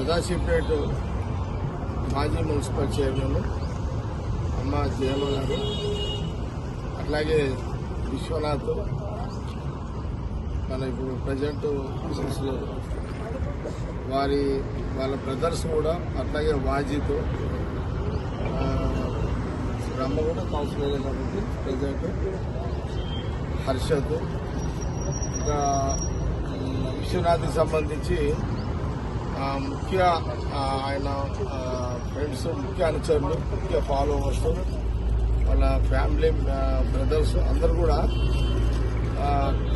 సదాశివపేట మాజీ municipal chairman అమ్మ జయమ్మ గారు, అట్లాగే విశ్వనాథ్, మన ఇప్పుడు ప్రజెంట్ బిజినెస్లో వాళ్ళ బ్రదర్స్ కూడా, అట్లాగే వాజీతో బ్రహ్మ కూడా కౌన్సిలర్ కాబట్టి ప్రజెంట్ హర్షద్, ఇంకా విశ్వనాథ్కి సంబంధించి ముఖ్య ఆయన ఫ్రెండ్స్, ముఖ్య అనుచరులు, ముఖ్య ఫాలోవర్స్, వాళ్ళ ఫ్యామిలీ బ్రదర్స్ అందరూ కూడా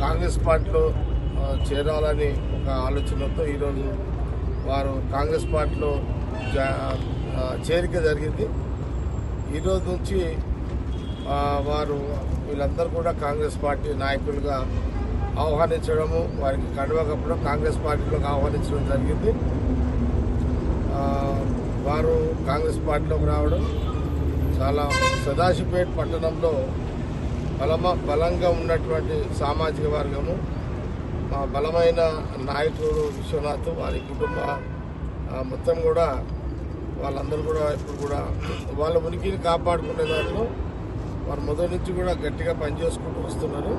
కాంగ్రెస్ పార్టీలో చేరాలని ఒక ఆలోచనతో ఈరోజు వారు కాంగ్రెస్ పార్టీలో చేరిక జరిగింది. ఈరోజు నుంచి వారు వీళ్ళందరూ కూడా కాంగ్రెస్ పార్టీ నాయకులుగా ఆహ్వానించడము, వారికి కండువా కప్పడం, కాంగ్రెస్ పార్టీలోకి ఆహ్వానించడం జరిగింది. వారు కాంగ్రెస్ పార్టీలోకి రావడం చాలా సదాశివపేట పట్టణంలో బలంగా ఉన్నటువంటి సామాజిక వర్గము, బలమైన నాయకుడు విశ్వనాథ్, వారి కుటుంబ మొత్తం కూడా వాళ్ళందరూ కూడా ఇప్పుడు కూడా వాళ్ళ ఉనికిని కాపాడుకునే దాంట్లో వారు మొదటి నుంచి కూడా గట్టిగా పనిచేసుకుంటూ వస్తున్నారు.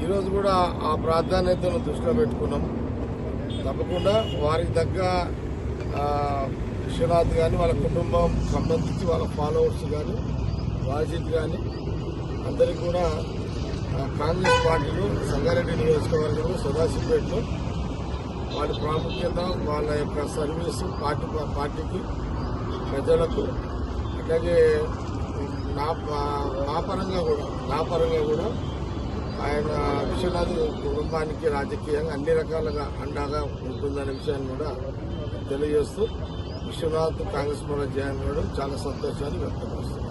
ఈరోజు కూడా ఆ ప్రాధాన్యతను దృష్టిలో పెట్టుకున్నాం. తప్పకుండా వారికి తగ్గ విశ్వనాథ్ కానీ, వాళ్ళ కుటుంబం సంబంధించి వాళ్ళ ఫాలోవర్స్ కానీ, వాజిద్ కానీ అందరికీ కూడా కాంగ్రెస్ పార్టీలో సంగారెడ్డి నియోజకవర్గంలో సదాశివపేటలో వాళ్ళ ప్రాముఖ్యత, వాళ్ళ యొక్క సర్వీసు పార్టీకి, ప్రజలకు, అట్లాగే నా పరంగా కూడా ఆయన విశ్వనాథ్ కుటుంబానికి రాజకీయంగా అన్ని రకాలుగా అండగా ఉంటుందనే విషయాన్ని కూడా తెలియజేస్తూ విశ్వనాథ్ కాంగ్రెస్ పార్టీ జాయిన్ అవ్వడం చాలా సంతోషాన్ని వ్యక్తపరుస్తుంది.